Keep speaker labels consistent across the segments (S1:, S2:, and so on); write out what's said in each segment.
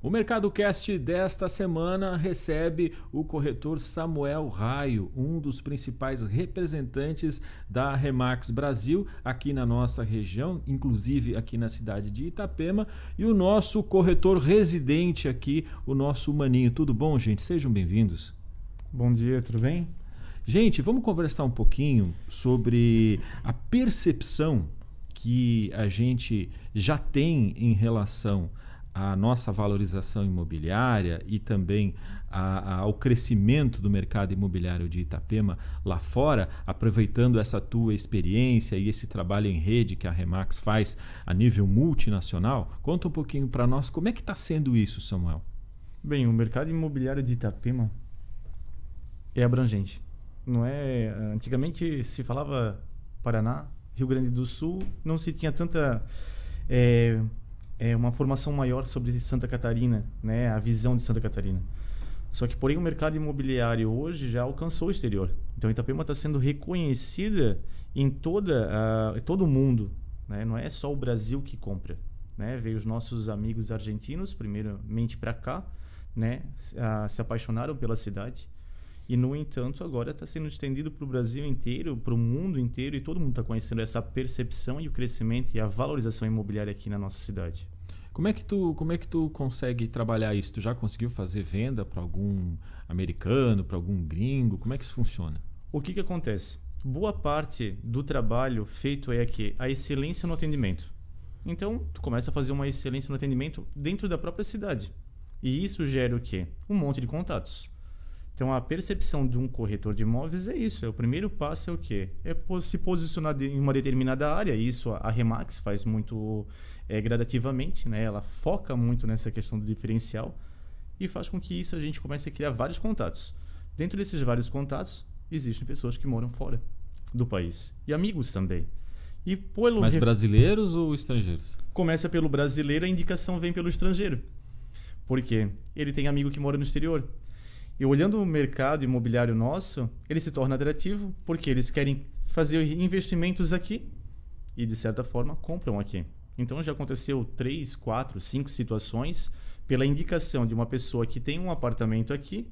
S1: O Mercado Cast desta semana recebe o corretor Samuel Raio, um dos principais representantes da Remax Brasil aqui na nossa região, inclusive aqui na cidade de Itapema, e o nosso corretor residente aqui, o nosso Maninho. Tudo bom, gente? Sejam bem-vindos.
S2: Bom dia, tudo bem?
S1: Gente, vamos conversar um pouquinho sobre a percepção que a gente já tem em relação à nossa valorização imobiliária e também ao crescimento do mercado imobiliário de Itapema lá fora, aproveitando essa tua experiência e esse trabalho em rede que a Remax faz a nível multinacional. Conta um pouquinho para nós como é que está sendo isso, Samuel.
S2: Bem, o mercado imobiliário de Itapema é abrangente. Não é, antigamente se falava Paraná, Rio Grande do Sul, não se tinha tanta uma formação maior sobre Santa Catarina, né, a visão de Santa Catarina. Só que, porém, o mercado imobiliário hoje já alcançou o exterior. Então, Itapema está sendo reconhecida em todo o mundo, né? Não é só o Brasil que compra, né? Veio os nossos amigos argentinos, primeiramente para cá, né? Se apaixonaram pela cidade. E, no entanto, agora está sendo estendido para o Brasil inteiro, para o mundo inteiro, e todo mundo está conhecendo essa percepção e o crescimento e a valorização imobiliária aqui na nossa cidade.
S1: Como é que tu consegue trabalhar isso? Tu já conseguiu fazer venda para algum americano, para algum gringo? Como é que isso funciona?
S2: O que acontece? Boa parte do trabalho feito é aqui a excelência no atendimento. Então, tu começa a fazer uma excelência no atendimento dentro da própria cidade. E isso gera o quê? Um monte de contatos. Então, a percepção de um corretor de imóveis é isso. O primeiro passo é o quê? É se posicionar em uma determinada área. Isso a Remax faz muito gradativamente, né? Ela foca muito nessa questão do diferencial e faz com que isso a gente comece a criar vários contatos. Dentro desses vários contatos, existem pessoas que moram fora do país. E amigos também.
S1: Mas brasileiros ou estrangeiros?
S2: Começa pelo brasileiro, a indicação vem pelo estrangeiro. Por quê? Ele tem amigo que mora no exterior. E olhando o mercado imobiliário nosso, ele se torna atrativo porque eles querem fazer investimentos aqui e, de certa forma, compram aqui. Então, já aconteceu 3, 4, 5 situações pela indicação de uma pessoa que tem um apartamento aqui,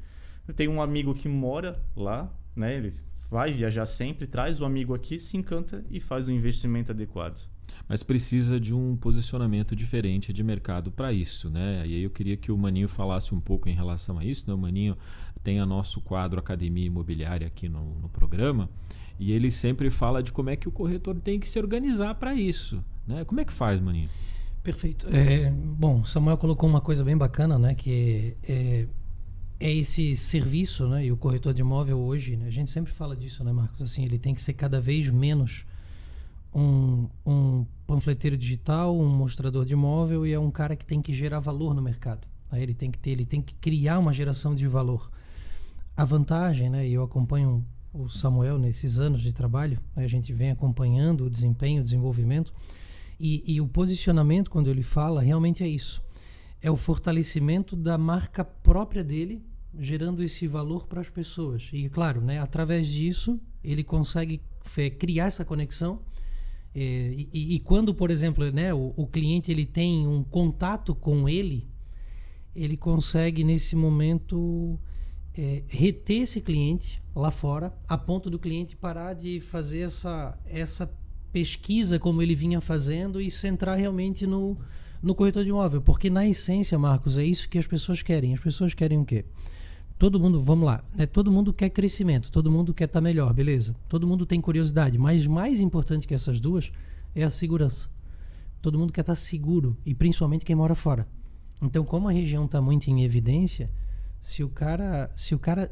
S2: tem um amigo que mora lá, né? Ele vai viajar sempre, traz o amigo aqui, se encanta e faz um investimento adequado.
S1: Mas precisa de um posicionamento diferente de mercado para isso, né? E aí eu queria que o Maninho falasse um pouco em relação a isso, né? O Maninho tem o nosso quadro Academia Imobiliária aqui no programa e ele sempre fala de como é que o corretor tem que se organizar para isso, né? Como é que faz, Maninho?
S3: Perfeito. Bom, Samuel colocou uma coisa bem bacana, né? Que é esse serviço, né? E o corretor de imóvel hoje, né? A gente sempre fala disso, né, Marcos? Assim, ele tem que ser cada vez menos um panfleteiro digital, um mostrador de imóvel, e é um cara que tem que gerar valor no mercado. Aí ele tem que criar uma geração de valor. A vantagem, né, e eu acompanho o Samuel nesses anos de trabalho, né, a gente vem acompanhando o desempenho, o desenvolvimento, e o posicionamento, quando ele fala, realmente é isso. É o fortalecimento da marca própria dele, gerando esse valor para as pessoas. E, claro, né, através disso, ele consegue criar essa conexão. E quando, por exemplo, né, o cliente ele tem um contato com ele consegue nesse momento reter esse cliente lá fora, a ponto do cliente parar de fazer essa pesquisa como ele vinha fazendo e centrar realmente no corretor de imóvel, porque na essência, Marcos, é isso que as pessoas querem. As pessoas querem o quê? Todo mundo, vamos lá, né? Todo mundo quer crescimento, todo mundo quer estar melhor, beleza? Todo mundo tem curiosidade, mas mais importante que essas duas é a segurança. Todo mundo quer estar seguro, e principalmente quem mora fora. Então, como a região está muito em evidência, se o cara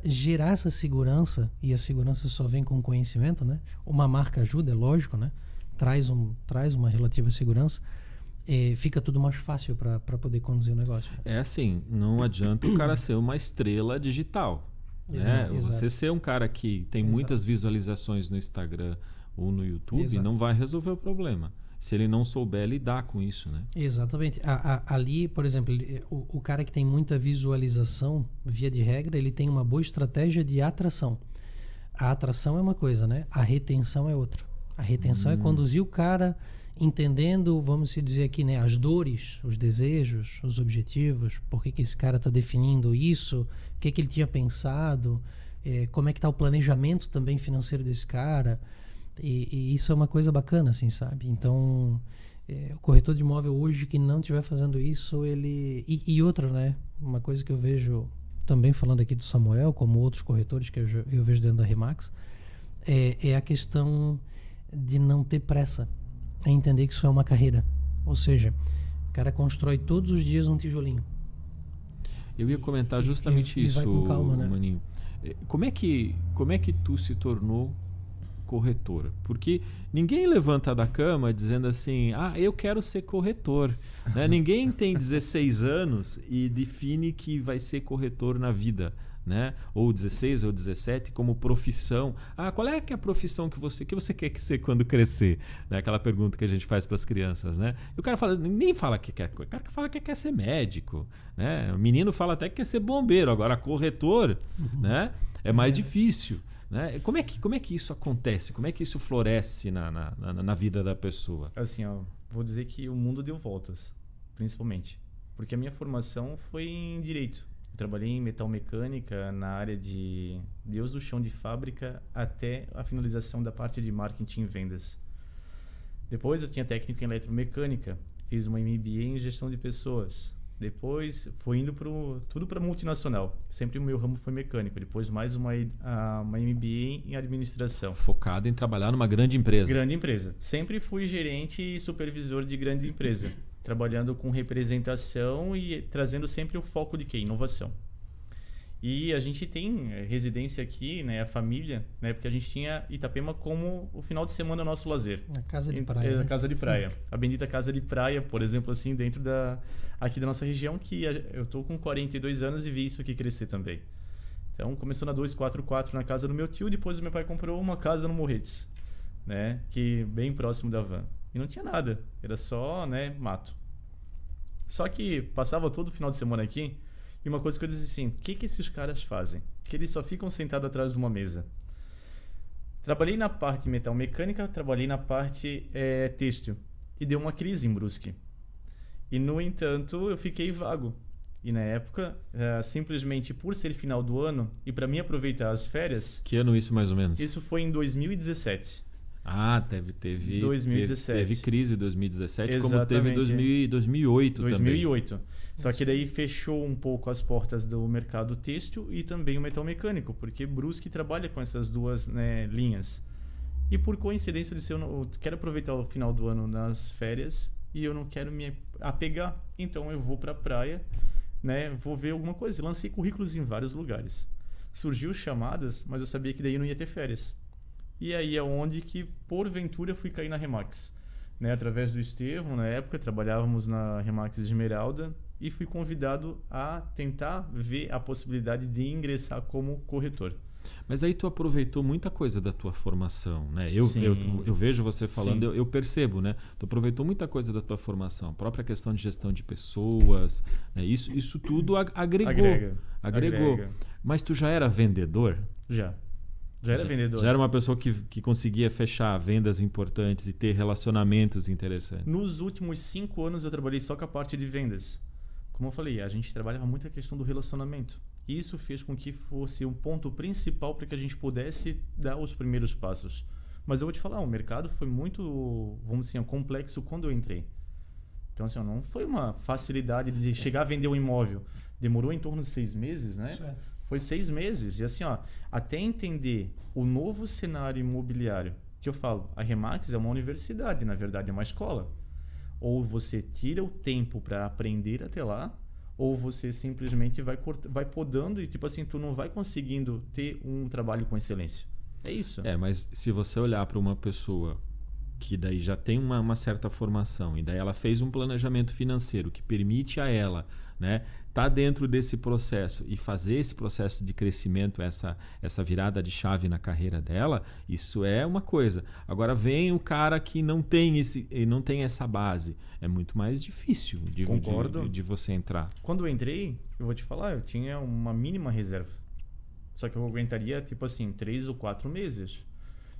S3: gerar essa segurança, e a segurança só vem com conhecimento, né? Uma marca ajuda, é lógico, né? Traz uma relativa segurança. Fica tudo mais fácil para poder conduzir o negócio.
S1: É assim, não adianta o cara ser uma estrela digital. Exato, né? Você ser um cara que tem muitas visualizações no Instagram ou no YouTube, não vai resolver o problema. Se ele não souber lidar com isso, né?
S3: Exatamente. Ali, por exemplo, o cara que tem muita visualização, via de regra, ele tem uma boa estratégia de atração. A atração é uma coisa, né? A retenção é outra. A retenção é conduzir o cara entendendo, vamos dizer aqui, né, as dores, os desejos, os objetivos, por que esse cara está definindo isso, o que ele tinha pensado, como é que está o planejamento também financeiro desse cara, e isso é uma coisa bacana, assim, sabe? Então, o corretor de imóvel hoje que não estiver fazendo isso, ele... E outra, né, uma coisa que eu vejo também falando aqui do Samuel, como outros corretores que eu vejo dentro da Remax, é a questão de não ter pressa, é entender que isso é uma carreira. Ou seja, o cara constrói todos os dias um tijolinho.
S1: Eu ia comentar justamente isso,
S3: vai com calma, né?
S1: Maninho. Como é que tu se tornou corretor? Porque ninguém levanta da cama dizendo assim, eu quero ser corretor. Né? Ninguém tem 16 anos e define que vai ser corretor na vida. Né? Ou 16 ou 17 como profissão. Qual é que é a profissão que você quer ser quando crescer? Né? Aquela pergunta que a gente faz para as crianças, né? E o cara fala, nem fala que quer, o cara que fala que quer ser médico, né? O menino fala até que quer ser bombeiro, agora corretor, né? É mais difícil, né? Como é que isso acontece? Como é que isso floresce na vida da pessoa?
S2: Assim, vou dizer que o mundo deu voltas, principalmente, porque a minha formação foi em direito. Trabalhei em metalmecânica na área de Deus do chão de fábrica até a finalização da parte de marketing e vendas. Depois eu tinha técnico em eletromecânica, fiz uma MBA em gestão de pessoas. Depois foi indo tudo para multinacional. Sempre o meu ramo foi mecânico. Depois mais uma MBA em administração.
S1: Focado em trabalhar numa grande empresa.
S2: Grande empresa. Sempre fui gerente e supervisor de grande empresa. Trabalhando com representação e trazendo sempre o foco de quê? Inovação. E a gente tem residência aqui, né, a família, né, porque a gente tinha Itapema como o final de semana nosso lazer.
S3: A casa de praia.
S2: A casa de praia. A bendita casa de praia, por exemplo, assim, dentro aqui da nossa região, que eu tô com 42 anos e vi isso aqui crescer também. Então, começou na 244 na casa do meu tio, depois o meu pai comprou uma casa no Morretes, né, que bem próximo da van. E não tinha nada, era só, né, mato. Só que passava todo final de semana aqui e uma coisa que eu dizia assim, o que esses caras fazem? Que eles só ficam sentados atrás de uma mesa. Trabalhei na parte metalmecânica, trabalhei na parte têxtil e deu uma crise em Brusque. E, no entanto, eu fiquei vago. E na época, simplesmente por ser final do ano e para mim aproveitar as férias...
S1: Que ano isso mais ou menos?
S2: Isso foi em 2017.
S1: Teve
S2: 2017.
S1: Teve crise em 2017,
S2: Exatamente.
S1: Como teve 2008 também.
S2: 2008. Só que daí fechou um pouco as portas do mercado têxtil e também o metalmecânico, porque Brusque trabalha com essas duas, né, linhas. E por coincidência, eu quero aproveitar o final do ano nas férias e eu não quero me apegar, então eu vou para a praia, né, vou ver alguma coisa. Lancei currículos em vários lugares. Surgiu chamadas, mas eu sabia que daí eu não ia ter férias. E aí é onde que, porventura, eu fui cair na Remax. Né? Através do Estevão, na época, trabalhávamos na Remax Esmeralda e fui convidado a tentar ver a possibilidade de ingressar como corretor.
S1: Mas aí tu aproveitou muita coisa da tua formação, né? Eu vejo você falando, eu percebo, né? Tu aproveitou muita coisa da tua formação, a própria questão de gestão de pessoas, né? Isso tudo agregou. Mas tu já era vendedor?
S2: Já era vendedor.
S1: Já era uma pessoa que conseguia fechar vendas importantes e ter relacionamentos interessantes.
S2: Nos últimos 5 anos eu trabalhei só com a parte de vendas. Como eu falei, a gente trabalhava muito a questão do relacionamento. Isso fez com que fosse um ponto principal para que a gente pudesse dar os primeiros passos. Mas eu vou te falar, o mercado foi muito, vamos dizer, complexo quando eu entrei. Então, assim, não foi uma facilidade de chegar a vender um imóvel. Demorou em torno de 6 meses, né?
S3: Certo.
S2: Foi 6 meses. E assim, até entender o novo cenário imobiliário, que eu falo, a Remax é uma universidade, na verdade é uma escola. Ou você tira o tempo para aprender até lá, ou você simplesmente vai podando e, tipo assim, tu não vai conseguindo ter um trabalho com excelência. É isso.
S1: Mas se você olhar para uma pessoa que daí já tem uma certa formação e daí ela fez um planejamento financeiro que permite a ela, né, tá dentro desse processo e fazer esse processo de crescimento, essa virada de chave na carreira dela, isso é uma coisa. Agora vem o cara que não tem essa base, é muito mais difícil de você entrar.
S2: Quando eu entrei, eu vou te falar, eu tinha uma mínima reserva. Só que eu aguentaria, tipo assim, 3 ou 4 meses.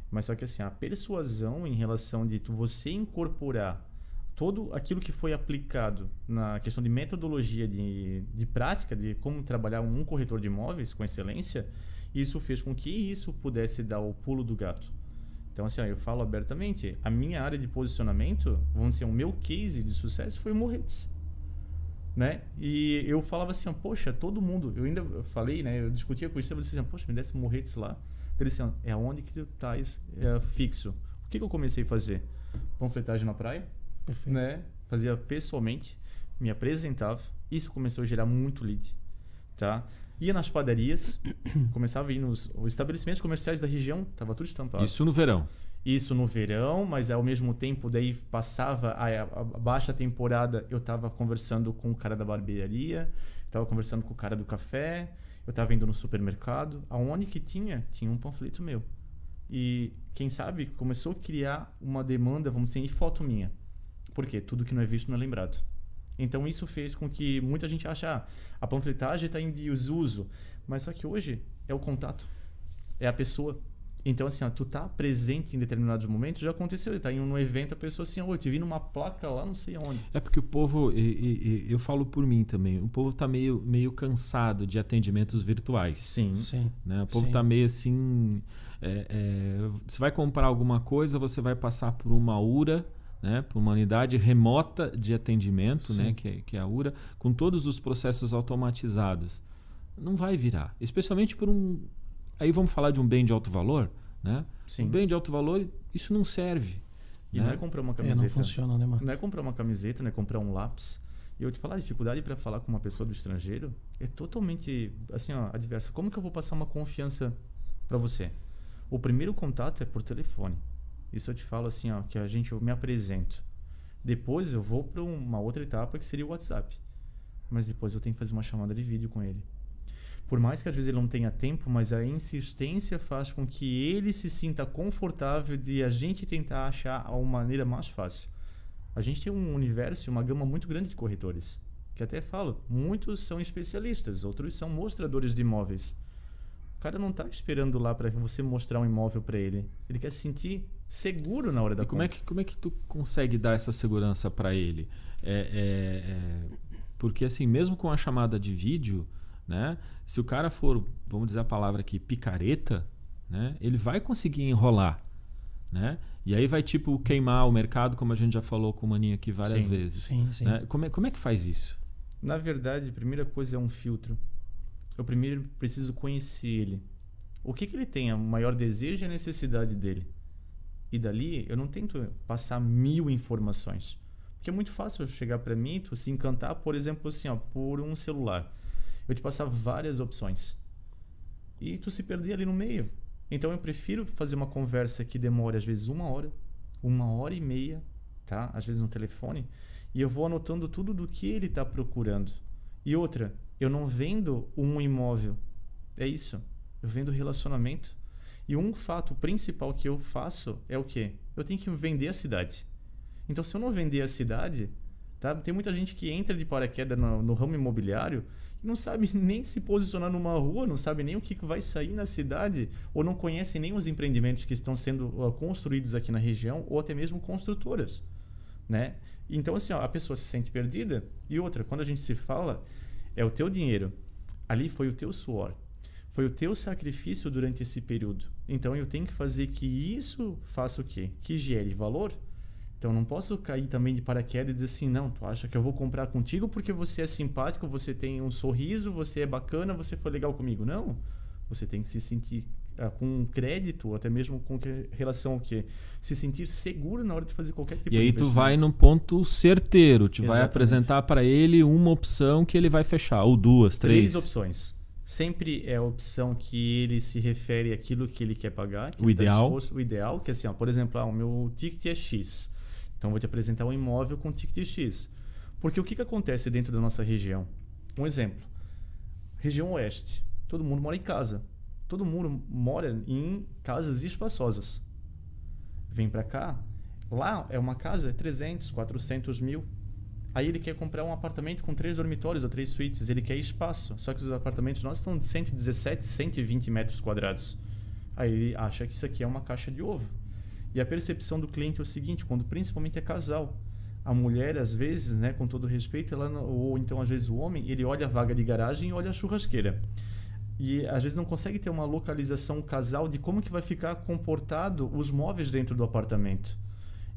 S2: Mas só que assim, a persuasão em relação de você incorporar todo aquilo que foi aplicado na questão de metodologia de prática, de como trabalhar um corretor de imóveis com excelência, isso fez com que isso pudesse dar o pulo do gato. Então, assim, eu falo abertamente, a minha área de posicionamento, vamos dizer, o meu case de sucesso foi o Morretes. Né? E eu falava assim, poxa, todo mundo, eu ainda falei, né? Eu discutia com o Estevam, eu disse assim, poxa, me desse um Morretes lá. Ele disse, é onde que tu estás fixo. O que eu comecei a fazer? Panfletagem na praia.
S3: Perfeito.
S2: Né? Fazia pessoalmente, me apresentava, isso começou a gerar muito lead, tá? Ia nas padarias, começava a ir nos estabelecimentos comerciais da região, tava tudo estampado.
S1: Isso no verão?
S2: Isso no verão, mas ao mesmo tempo daí passava a baixa temporada, eu tava conversando com o cara da barbearia, tava conversando com o cara do café, eu tava indo no supermercado, aonde que tinha um panfleto meu. E quem sabe começou a criar uma demanda, vamos dizer, em foto minha. Por quê? Tudo que não é visto não é lembrado. Então isso fez com que muita gente ache, a panfletagem está em desuso. Mas só que hoje é o contato, é a pessoa. Então assim, tu tá presente em determinados momentos, já aconteceu, ele tá em um evento, a pessoa assim, eu te vi numa placa lá, não sei aonde.
S1: É porque o povo, eu falo por mim também, o povo tá meio cansado de atendimentos virtuais.
S2: Sim.
S1: Né? O povo
S3: Sim.
S1: tá meio assim, você vai comprar alguma coisa, você vai passar por uma URA, né, por uma unidade remota de atendimento, né, que é a URA, com todos os processos automatizados. Não vai virar. Especialmente por um... Aí vamos falar de um bem de alto valor, né?
S2: Sim.
S1: Um bem de alto valor, isso não serve.
S2: E
S1: né?
S2: não é comprar uma camiseta.
S3: Não funciona, né, Marco?
S2: Não é comprar uma camiseta, não é comprar um lápis. E eu te falar, a dificuldade para falar com uma pessoa do estrangeiro é totalmente assim, adversa. Como que eu vou passar uma confiança para você? O primeiro contato é por telefone. Isso eu te falo assim, que eu me apresento. Depois eu vou para uma outra etapa que seria o WhatsApp. Mas depois eu tenho que fazer uma chamada de vídeo com ele. Por mais que às vezes ele não tenha tempo, mas a insistência faz com que ele se sinta confortável de a gente tentar achar uma maneira mais fácil. A gente tem um universo, uma gama muito grande de corretores. Que até falo, muitos são especialistas, outros são mostradores de imóveis. O cara não está esperando lá para você mostrar um imóvel para ele. Ele quer se sentir seguro na hora da compra.
S1: Como é que tu consegue dar essa segurança para ele? Porque assim, mesmo com a chamada de vídeo, né, se o cara for, vamos dizer a palavra aqui, picareta, né, ele vai conseguir enrolar. Né? E aí vai tipo queimar o mercado, como a gente já falou com o Maninho aqui várias vezes.
S3: Sim.
S1: Né? Como é que faz isso?
S2: Na verdade, a primeira coisa é um filtro. Eu primeiro preciso conhecer ele. O que ele tem, o maior desejo e a necessidade dele. E dali, eu não tento passar 1000 informações. Porque é muito fácil chegar para mim, tu se encantar, por exemplo, assim, por um celular. Eu te passar várias opções. E tu se perder ali no meio. Então eu prefiro fazer uma conversa que demore às vezes 1 hora, 1h30, tá? Às vezes no telefone. E eu vou anotando tudo do que ele está procurando. E outra, eu não vendo um imóvel. É isso. Eu vendo relacionamento. E um fato principal que eu faço é o quê? Eu tenho que vender a cidade. Então, se eu não vender a cidade, tá? Tem muita gente que entra de paraquedas no ramo imobiliário e não sabe nem se posicionar numa rua, não sabe nem o que vai sair na cidade, ou não conhece nem os empreendimentos que estão sendo construídos aqui na região, ou até mesmo construtoras, né? Então, assim, a pessoa se sente perdida. E outra, quando a gente se fala, é o teu dinheiro. Ali foi o teu suor. Foi o teu sacrifício durante esse período. Então, eu tenho que fazer que isso faça o quê? Que gere valor. Então, não posso cair também de paraquedas e dizer assim, não, tu acha que eu vou comprar contigo porque você é simpático, você tem um sorriso, você é bacana, você foi legal comigo. Não. Você tem que se sentir com crédito, até mesmo com relação ao quê? Se sentir seguro na hora de fazer qualquer tipo de investimento.
S1: E aí tu vai num ponto certeiro, tu vai
S2: Exatamente.
S1: apresentar para ele uma opção que ele vai fechar, ou 2, 3.
S2: 3 opções. Sempre é a opção que ele se refere àquilo que ele quer pagar. Que
S1: O ideal.
S2: O ideal, que é assim, por exemplo, o meu ticket é X. Então, eu vou te apresentar um imóvel com ticket X. Porque o que acontece dentro da nossa região? Um exemplo. Região Oeste. Todo mundo mora em casa. Todo mundo mora em casas espaçosas. Vem para cá. Lá é uma casa 300, 400 mil. Aí ele quer comprar um apartamento com 3 dormitórios ou 3 suítes. Ele quer espaço. Só que os apartamentos nossos são de 117, 120 metros quadrados. Aí ele acha que isso aqui é uma caixa de ovo. E a percepção do cliente é o seguinte, quando principalmente é casal. A mulher, às vezes, né, com todo respeito, ou então às vezes o homem, ele olha a vaga de garagem e olha a churrasqueira. E às vezes não consegue ter uma localização casal de como que vai ficar comportado os móveis dentro do apartamento.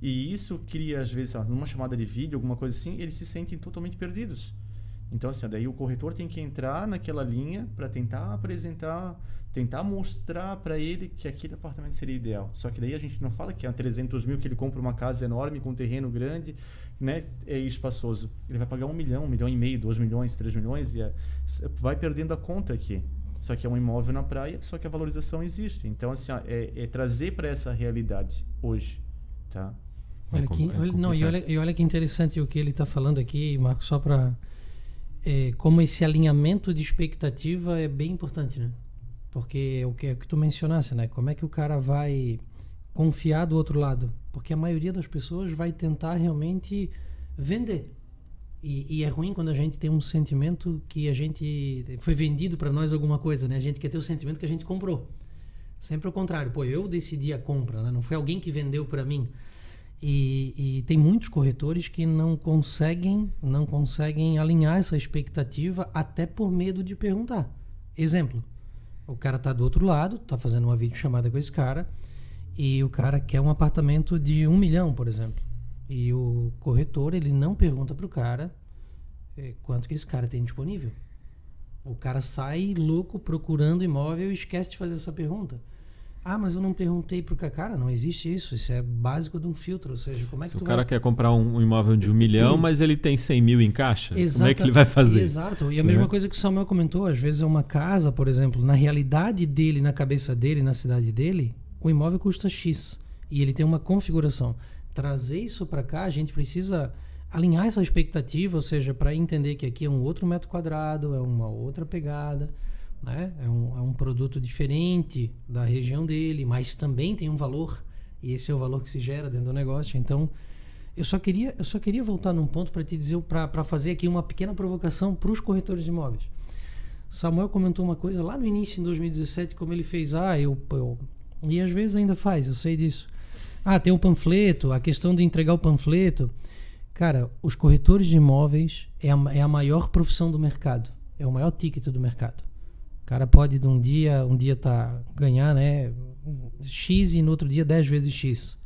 S2: E isso cria, às vezes, numa chamada de vídeo, alguma coisa assim, eles se sentem totalmente perdidos. Então, assim, daí o corretor tem que entrar naquela linha para tentar apresentar, tentar mostrar para ele que aquele apartamento seria ideal. Só que daí a gente não fala que é 300 mil que ele compra uma casa enorme com um terreno grande, né, é espaçoso. Ele vai pagar 1 milhão, 1,5 milhão, 2 milhões, 3 milhões e vai perdendo a conta aqui. Só que é um imóvel na praia, só que a valorização existe. Então, assim, é trazer para essa realidade hoje, tá?
S3: Olha que interessante o que ele está falando aqui, Marcos, só para... como esse alinhamento de expectativa é bem importante, né? Porque o que tu mencionasse, né? Como é que o cara vai confiar do outro lado? Porque a maioria das pessoas vai tentar realmente vender. E é ruim quando a gente tem um sentimento que a gente... Foi vendido para nós alguma coisa, né? A gente quer ter o sentimento que a gente comprou. Sempre ao contrário. Pô, eu decidi a compra, né? Não foi alguém que vendeu para mim. E tem muitos corretores que não conseguem alinhar essa expectativa até por medo de perguntar. Exemplo, o cara tá do outro lado, tá fazendo uma videochamada com esse cara e o cara quer um apartamento de 1 milhão, por exemplo. E o corretor, ele não pergunta pro cara quanto que esse cara tem disponível. O cara sai louco procurando imóvel e esquece de fazer essa pergunta. Ah, mas eu não perguntei pro cara. Não existe isso. Isso é básico de um filtro. Ou seja, como é que
S1: Se o cara quer comprar um imóvel de 1 milhão, mas ele tem 100 mil em caixa, como é que ele vai fazer?
S3: Exato. E a mesma coisa que o Samuel comentou, às vezes é uma casa, por exemplo, na realidade dele, na cabeça dele, na cidade dele, o imóvel custa X. E ele tem uma configuração. Trazer isso para cá, a gente precisa alinhar essa expectativa, ou seja, para entender que aqui é um outro metro quadrado, é uma outra pegada, né? É um produto diferente da região dele, mas também tem um valor, e esse é o valor que se gera dentro do negócio. Então, eu só queria voltar num ponto para te dizer, para fazer aqui uma pequena provocação para os corretores de imóveis. Samuel comentou uma coisa lá no início, em 2017, como ele fez, e às vezes ainda faz, eu sei disso. Tem um panfleto, a questão de entregar o panfleto. Cara, os corretores de imóveis é a maior profissão do mercado, é o maior ticket do mercado. O cara pode de um dia ganhar, né, X e no outro dia 10 vezes X.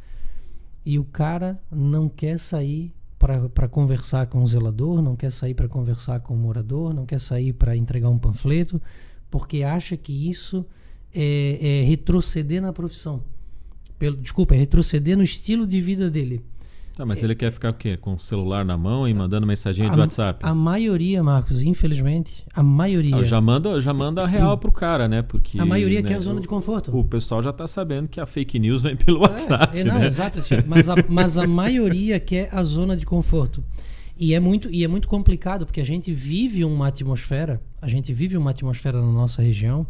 S3: E o cara não quer sair para conversar com o zelador, não quer sair para conversar com o morador, não quer sair para entregar um panfleto, porque acha que isso é retroceder na profissão. É retroceder no estilo de vida dele.
S1: Tá, mas ele quer ficar o quê? Com o celular na mão e mandando mensaginha de WhatsApp?
S3: A maioria, Marcos, infelizmente, a maioria...
S1: Já manda a real pro cara, né? Porque,
S3: a maioria quer a zona de conforto.
S1: O pessoal já tá sabendo que a fake news vem pelo WhatsApp, né?
S3: Exato, assim, mas a maioria quer a zona de conforto. E é muito complicado, porque a gente vive uma atmosfera na nossa região,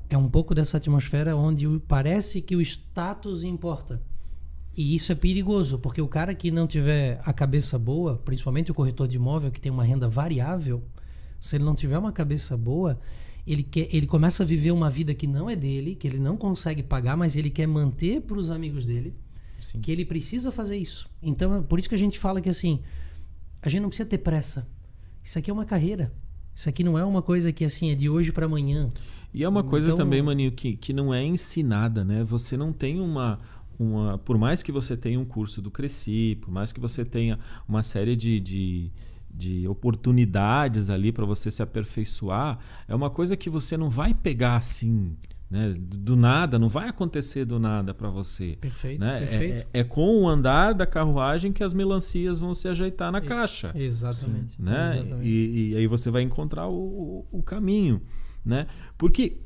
S3: é um pouco dessa atmosfera onde parece que o status importa. E isso é perigoso, porque o cara que não tiver a cabeça boa, principalmente o corretor de imóvel que tem uma renda variável, se ele não tiver uma cabeça boa, ele começa a viver uma vida que não é dele, que ele não consegue pagar, mas ele quer manter para os amigos dele. Sim. Que ele precisa fazer isso. Então, por isso que a gente fala que assim, a gente não precisa ter pressa. Isso aqui é uma carreira. Isso aqui não é uma coisa que assim é de hoje para amanhã.
S1: E é uma coisa também, Maninho, que não é ensinada, né? Você não tem por mais que você tenha um curso do Cresci, por mais que você tenha uma série de oportunidades ali para você se aperfeiçoar, é uma coisa que você não vai pegar assim, né? Do nada, não vai acontecer do nada para você.
S3: Perfeito,
S1: né?
S3: perfeito.
S1: É com o andar da carruagem que as melancias vão se ajeitar na caixa.
S3: Exatamente.
S1: Né?
S3: Exatamente.
S1: E aí você vai encontrar o caminho, né? Porque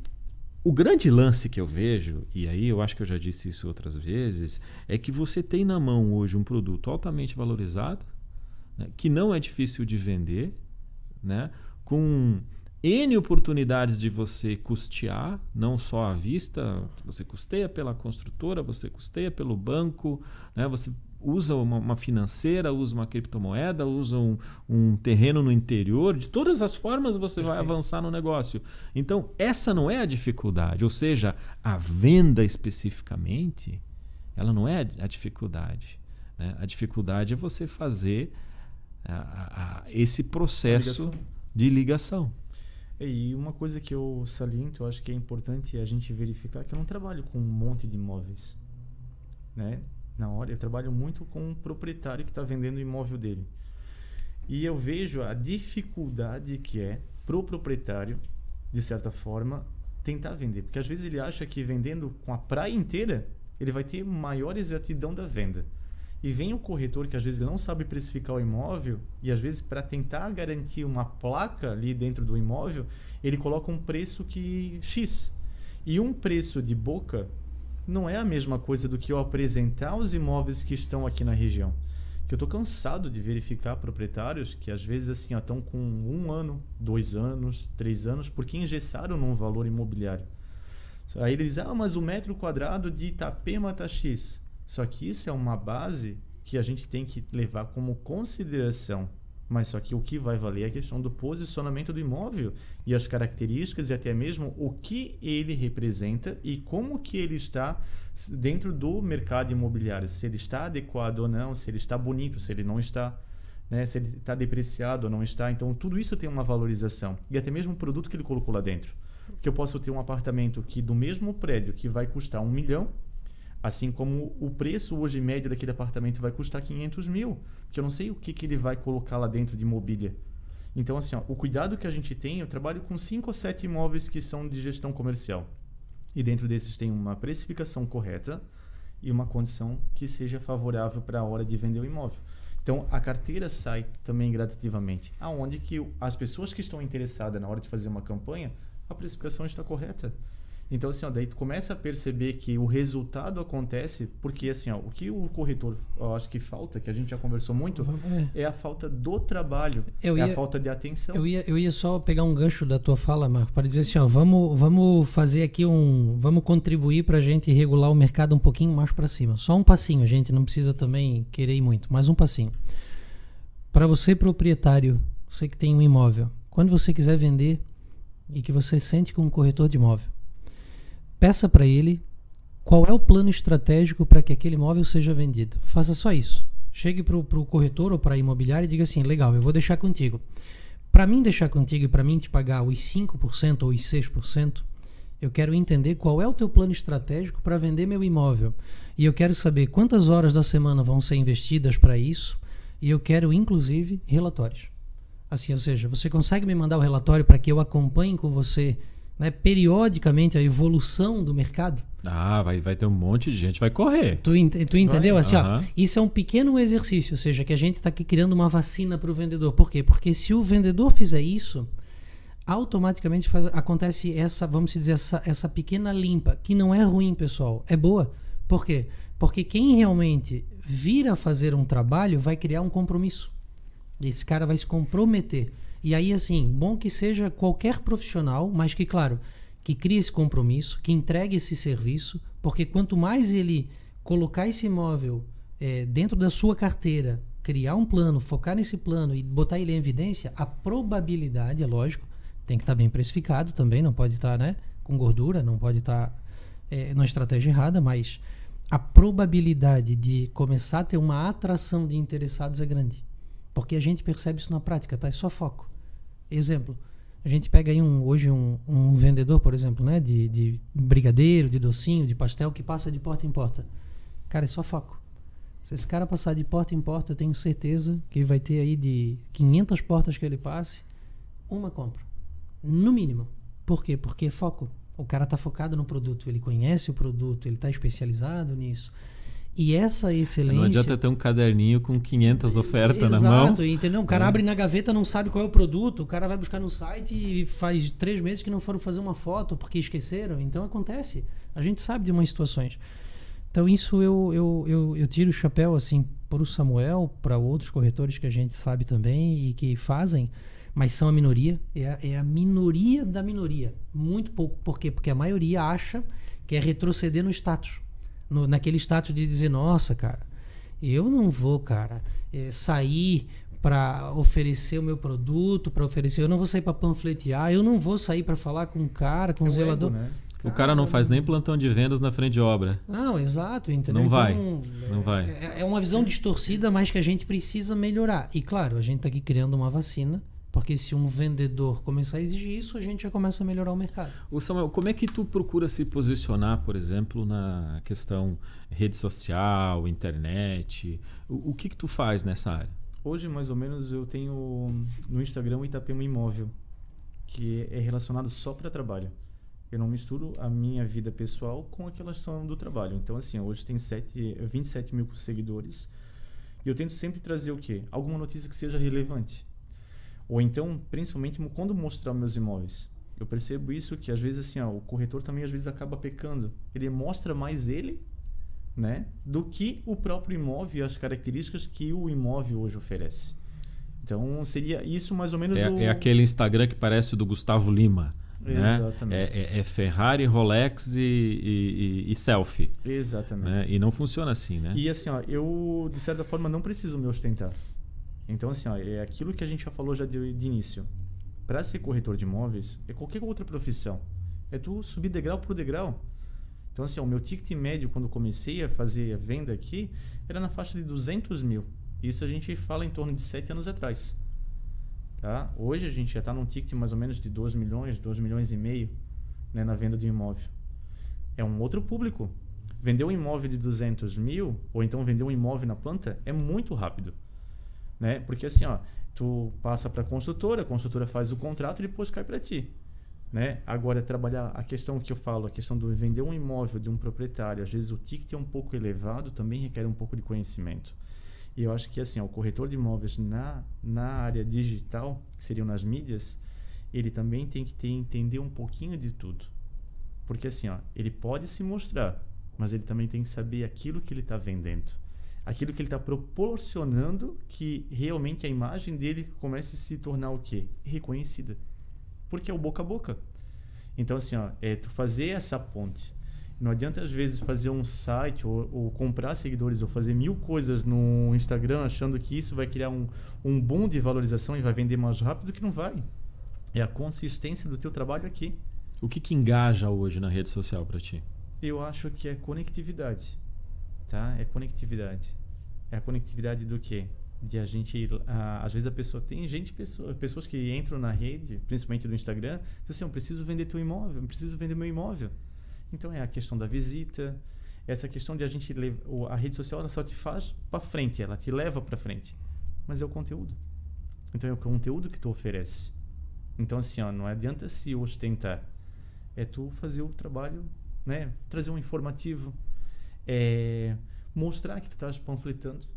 S1: o grande lance que eu vejo, e aí eu acho que eu já disse isso outras vezes, é que você tem na mão hoje um produto altamente valorizado, né, que não é difícil de vender, né, com N oportunidades de você custear, não só à vista, você custeia pela construtora, você custeia pelo banco, né, você usa uma financeira, usa uma criptomoeda, usa um terreno no interior. De todas as formas você vai avançar no negócio. Então, essa não é a dificuldade. Ou seja, a venda especificamente, ela não é a dificuldade, né? A dificuldade é você fazer esse processo de ligação.
S2: E uma coisa que eu saliento, eu acho que é importante a gente verificar, que eu não trabalho com um monte de imóveis, né? Na hora, eu trabalho muito com um proprietário que está vendendo o imóvel dele. E eu vejo a dificuldade que é pro proprietário, de certa forma, tentar vender. Porque às vezes ele acha que vendendo com a praia inteira, ele vai ter maior exatidão da venda. E vem o corretor que às vezes ele não sabe precificar o imóvel, e às vezes para tentar garantir uma placa ali dentro do imóvel, ele coloca um preço que X. E um preço de boca não é a mesma coisa do que eu apresentar os imóveis que estão aqui na região. Que eu estou cansado de verificar proprietários que às vezes assim estão com 1 ano, 2 anos, 3 anos, porque engessaram num valor imobiliário. Aí eles dizem, mas o metro quadrado de Itapema está X. Só que isso é uma base que a gente tem que levar como consideração. Mas só que o que vai valer é a questão do posicionamento do imóvel e as características e até mesmo o que ele representa e como que ele está dentro do mercado imobiliário. Se ele está adequado ou não, se ele está bonito, se ele não está, né? Se ele está depreciado ou não está. Então, tudo isso tem uma valorização. E até mesmo o produto que ele colocou lá dentro. Porque eu posso ter um apartamento que do mesmo prédio que vai custar 1 milhão, assim como o preço hoje médio daquele apartamento vai custar 500 mil, porque eu não sei o que ele vai colocar lá dentro de mobília. Então, assim, o cuidado que a gente tem, eu trabalho com 5 ou 7 imóveis que são de gestão comercial. E dentro desses tem uma precificação correta e uma condição que seja favorável para a hora de vender o imóvel. Então, a carteira sai também gradativamente, aonde que as pessoas que estão interessadas na hora de fazer uma campanha, a precificação está correta. Então, assim, daí tu começa a perceber que o resultado acontece porque, assim, o que o corretor, eu acho que falta, que a gente já conversou muito, é a falta do trabalho, a falta de atenção.
S3: Eu ia só pegar um gancho da tua fala, Marco, para dizer assim, vamos fazer aqui vamos contribuir para a gente regular o mercado um pouquinho mais para cima. Só um passinho, a gente não precisa também querer ir muito, mas um passinho. Para você, proprietário, você que tem um imóvel, quando você quiser vender e que você sente como corretor de imóvel, peça para ele qual é o plano estratégico para que aquele imóvel seja vendido. Faça só isso. Chegue para o corretor ou para a imobiliária e diga assim, legal, eu vou deixar contigo. Para mim deixar contigo e para mim te pagar os 5% ou os 6%, eu quero entender qual é o teu plano estratégico para vender meu imóvel. E eu quero saber quantas horas da semana vão ser investidas para isso. E eu quero, inclusive, relatórios. Assim, ou seja, você consegue me mandar o relatório para que eu acompanhe com você, né, periodicamente a evolução do mercado?
S1: Vai ter um monte de gente, vai correr.
S3: Tu entendeu? Assim, isso é um pequeno exercício, ou seja, que a gente está aqui criando uma vacina para o vendedor. Por quê? Porque se o vendedor fizer isso, automaticamente acontece vamos dizer, essa pequena limpa, que não é ruim, pessoal, é boa. Por quê? Porque quem realmente vir a fazer um trabalho vai criar um compromisso. Esse cara vai se comprometer. E aí, assim, bom que seja qualquer profissional, mas que, claro, que crie esse compromisso, que entregue esse serviço, porque quanto mais ele colocar esse imóvel dentro da sua carteira, criar um plano, focar nesse plano e botar ele em evidência, a probabilidade, é lógico, tem que estar bem precificado também, não pode estar, né, com gordura, não pode estar numa estratégia errada, mas a probabilidade de começar a ter uma atração de interessados é grande. Porque a gente percebe isso na prática, tá? É só foco. Exemplo, a gente pega aí hoje um vendedor, por exemplo, né, de brigadeiro, de docinho, de pastel, que passa de porta em porta. Cara, é só foco. Se esse cara passar de porta em porta, eu tenho certeza que vai ter aí de 500 portas que ele passe, uma compra. No mínimo. Por quê? Porque é foco. O cara está focado no produto, ele conhece o produto, ele está especializado nisso. E essa excelência...
S1: Não adianta ter um caderninho com 500 ofertas na mão.
S3: Exato, entendeu? O cara abre na gaveta, não sabe qual é o produto, o cara vai buscar no site e faz 3 meses que não foram fazer uma foto porque esqueceram. Então acontece. A gente sabe de umas situações. Então isso eu tiro o chapéu assim para o Samuel, para outros corretores que a gente sabe também e que fazem, mas são a minoria. É a minoria da minoria. Muito pouco. Por quê? Porque a maioria acha que é retroceder no status. Naquele status de dizer, nossa, cara, Eu não vou, cara, sair para oferecer o meu produto, eu não vou sair para panfletear, eu não vou sair para falar com um cara, com um zelador.
S2: Ego, né?
S1: O cara não faz nem plantão de vendas na frente de obra.
S3: Não, exato, entendeu?
S1: Não vai,
S3: Então,
S1: não vai.
S3: É uma visão distorcida, mas que a gente precisa melhorar. E claro, a gente está aqui criando uma vacina, porque se um vendedor começar a exigir isso, a gente já começa a melhorar o mercado.
S1: Ô Samuel, como é que tu procura se posicionar, por exemplo, na questão rede social, internet? O que tu faz nessa área?
S2: Hoje, mais ou menos, eu tenho no Instagram o Itapema Imóvel, que é relacionado só para trabalho. Eu não misturo a minha vida pessoal com aquela questão do trabalho. Então, assim, hoje tem 27 mil seguidores. E eu tento sempre trazer o quê? Alguma notícia que seja relevante. Ou então, principalmente, quando mostrar meus imóveis. Eu percebo isso que, às vezes, assim, o corretor também, às vezes, acaba pecando. Ele mostra mais ele, né, do que o próprio imóvel e as características que o imóvel hoje oferece. Então, seria isso mais ou menos
S1: É aquele Instagram que parece o do Gustavo Lima. Né?
S2: Exatamente.
S1: É Ferrari, Rolex e selfie.
S2: Exatamente.
S1: Né? E não funciona assim, né?
S2: E assim, eu de certa forma não preciso me ostentar. Então assim, é aquilo que a gente já falou já de início. Para ser corretor de imóveis, é qualquer outra profissão. É tu subir degrau por degrau. Então assim, o meu ticket médio quando comecei a fazer a venda aqui era na faixa de 200 mil. Isso a gente fala em torno de 7 anos atrás. Tá? Hoje a gente já está num ticket mais ou menos de 2 milhões e meio, né, na venda de um imóvel. É um outro público. Vender um imóvel de 200 mil, ou então vender um imóvel na planta, é muito rápido. Né? Porque assim, tu passa para a construtora faz o contrato e depois cai para ti. Né? Agora, trabalhar a questão que eu falo, a questão de vender um imóvel de um proprietário, às vezes o ticket é um pouco elevado, também requer um pouco de conhecimento. E eu acho que assim, o corretor de imóveis na área digital, que seriam nas mídias, ele também tem que entender um pouquinho de tudo. Porque assim, ele pode se mostrar, mas ele também tem que saber aquilo que ele está vendendo. Aquilo que ele está proporcionando, que realmente a imagem dele comece a se tornar o quê? Reconhecida. Porque é o boca a boca. Então assim, é tu fazer essa ponte. Não adianta, às vezes, fazer um site ou comprar seguidores ou fazer 1000 coisas no Instagram achando que isso vai criar um boom de valorização e vai vender mais rápido, que não vai. É a consistência do teu trabalho aqui.
S1: O que engaja hoje na rede social para ti?
S2: Eu acho que é conectividade. Tá? É conectividade. É a conectividade do quê? De a gente... às vezes a pessoa... Tem pessoas que entram na rede, principalmente do Instagram, dizem assim, eu preciso vender teu imóvel, eu preciso vender meu imóvel. Então é a questão da visita, essa questão de a rede social ela só te faz para frente, ela te leva para frente, mas é o conteúdo. Então é o conteúdo que tu oferece. Então assim, não adianta se ostentar, é tu fazer o trabalho, né? Trazer um informativo, mostrar que tu estás panfletando.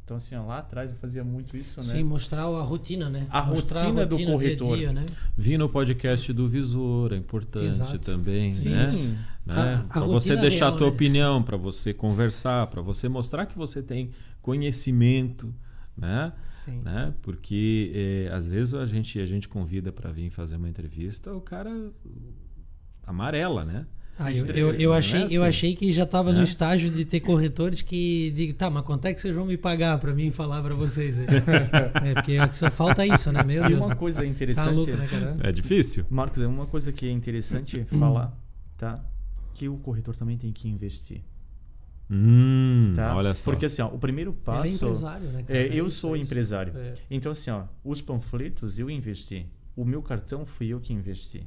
S2: Então assim, lá atrás eu fazia muito isso, né?
S3: Sim, mostrar a rotina, né?
S2: A rotina do corretor.
S3: Dia a dia, né?
S1: Vi no podcast do Visor, é importante. Exato. Também,
S2: sim,
S1: né?
S2: Sim.
S1: Para você deixar
S3: real,
S1: a tua
S3: né?
S1: opinião, para você conversar, para você mostrar que você tem conhecimento, né?
S3: Sim.
S1: Né? Porque às vezes a gente convida para vir fazer uma entrevista, o cara amarela, né?
S3: Eu achei que já estava no estágio de ter corretores que digo, tá, mas quanto é que vocês vão me pagar para mim falar para vocês? Porque só falta isso, né? Meu Deus.
S2: E uma coisa interessante,
S3: tá louco, né, cara?
S1: É difícil.
S2: Marcos, uma coisa que é interessante falar, tá? Que o corretor também tem que investir. Tá?
S1: Olha só.
S2: Porque assim, o primeiro passo...
S3: Ele é empresário, né, cara?
S2: eu sou empresário.
S3: É.
S2: Então assim, os panfletos eu investi. O meu cartão fui eu que investi.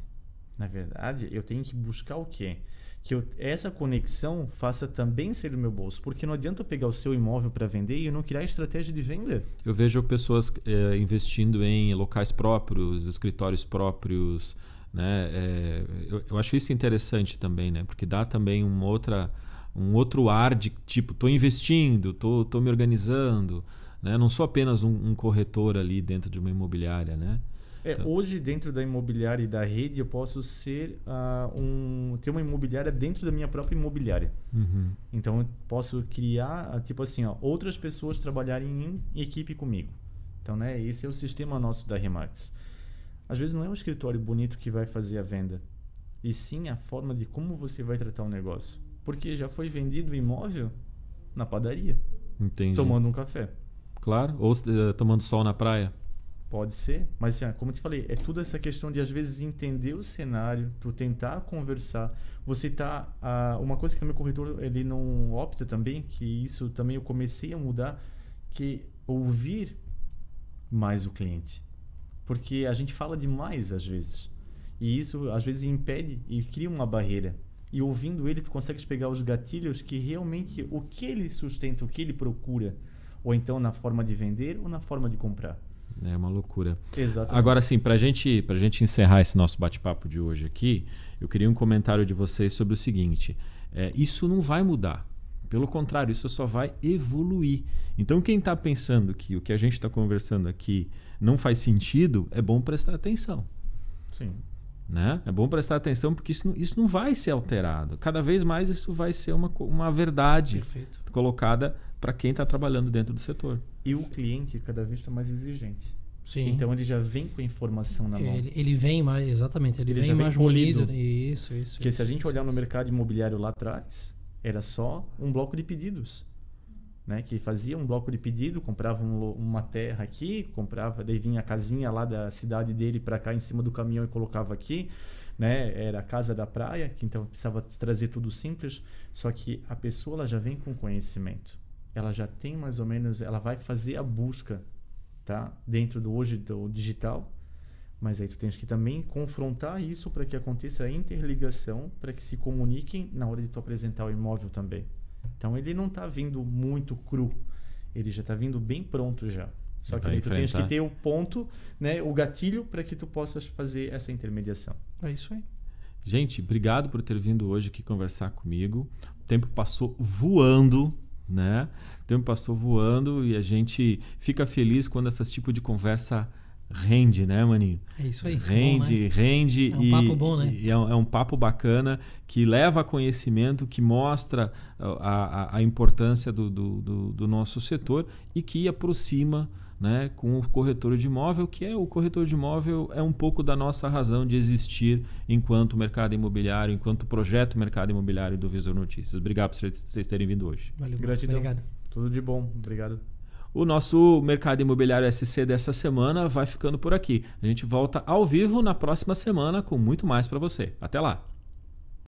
S2: Na verdade, eu tenho que buscar o quê? Que essa conexão faça também ser do meu bolso. Porque não adianta eu pegar o seu imóvel para vender e eu não criar estratégia de venda.
S1: Eu vejo pessoas investindo em locais próprios, escritórios próprios, né? Eu acho isso interessante também, né? Porque dá também um outro ar de tipo, estou investindo, estou me organizando, né? Não sou apenas um corretor ali dentro de uma imobiliária, né? Então,
S2: hoje, dentro da imobiliária e da rede, eu posso ser ter uma imobiliária dentro da minha própria imobiliária.
S1: Uhum.
S2: Então, eu posso criar, tipo assim, outras pessoas trabalharem em equipe comigo. Então, né, esse é o sistema nosso da Remax. Às vezes não é um escritório bonito que vai fazer a venda, e sim a forma de como você vai tratar o negócio. Porque já foi vendido o imóvel na padaria.
S1: Entendi.
S2: tomando um café.
S1: Claro. Ou tomando sol na praia.
S2: Pode ser, mas assim, como eu te falei, é tudo essa questão de às vezes entender o cenário, tu tentar conversar. Você tá, uma coisa que também o corretor ele não opta também, que isso também eu comecei a mudar, que ouvir mais o cliente, porque a gente fala demais às vezes e isso às vezes impede e cria uma barreira. E ouvindo ele tu consegues pegar os gatilhos que realmente o que ele sustenta, o que ele procura, ou então na forma de vender ou na forma de comprar.
S1: É uma loucura.
S2: Exatamente.
S1: Agora, sim, pra gente encerrar esse nosso bate-papo de hoje aqui, eu queria um comentário de vocês sobre o seguinte. Isso não vai mudar. Pelo contrário, isso só vai evoluir. Então, quem está pensando que o que a gente está conversando aqui não faz sentido, é bom prestar atenção.
S2: Sim.
S1: Né? É bom prestar atenção porque isso não vai ser alterado. Cada vez mais isso vai ser uma verdade
S3: Perfeito.
S1: colocada para quem está trabalhando dentro do setor.
S2: E o cliente cada vez está mais exigente.
S3: Sim.
S2: Então ele já vem com a informação na mão.
S3: Ele vem mais, exatamente, ele
S2: Ele
S3: vem
S2: já vem
S3: mais
S2: polido.
S3: munido. Isso.
S2: Porque se a gente olhar no mercado imobiliário lá atrás, era só um bloco de pedidos. Né? Que fazia um bloco de pedido, comprava uma terra aqui, daí vinha a casinha lá da cidade dele para cá em cima do caminhão e colocava aqui. Né? Era a casa da praia, que então precisava trazer tudo simples. Só que a pessoa ela já vem com conhecimento. Ela já tem mais ou menos, ela vai fazer a busca, tá? Dentro do digital, mas aí tu tens que também confrontar isso para que aconteça a interligação, para que se comuniquem na hora de tu apresentar o imóvel também. Então ele não está vindo muito cru, ele já está vindo bem pronto já. Só que aí tu tens que ter o ponto, né, o gatilho para que tu possas fazer essa intermediação.
S3: É isso aí.
S1: Gente, obrigado por ter vindo hoje aqui conversar comigo. O tempo passou voando, né? O tempo passou voando e a gente fica feliz quando esse tipo de conversa rende, né, maninho?
S3: É isso aí.
S1: Rende,
S3: bom, né?
S1: rende.
S3: É um papo bom, né?
S1: E é um papo bacana que leva a conhecimento, que mostra a importância do nosso setor e que aproxima, né, com o corretor de imóvel, que o corretor de imóvel é um pouco da nossa razão de existir enquanto mercado imobiliário, enquanto projeto mercado imobiliário do Visor Notícias. Obrigado por vocês terem vindo hoje.
S3: Valeu,
S2: Gratidão.
S3: obrigado.
S2: Tudo de bom. Obrigado.
S1: O nosso Mercado Imobiliário SC dessa semana vai ficando por aqui. A gente volta ao vivo na próxima semana com muito mais para você. Até lá!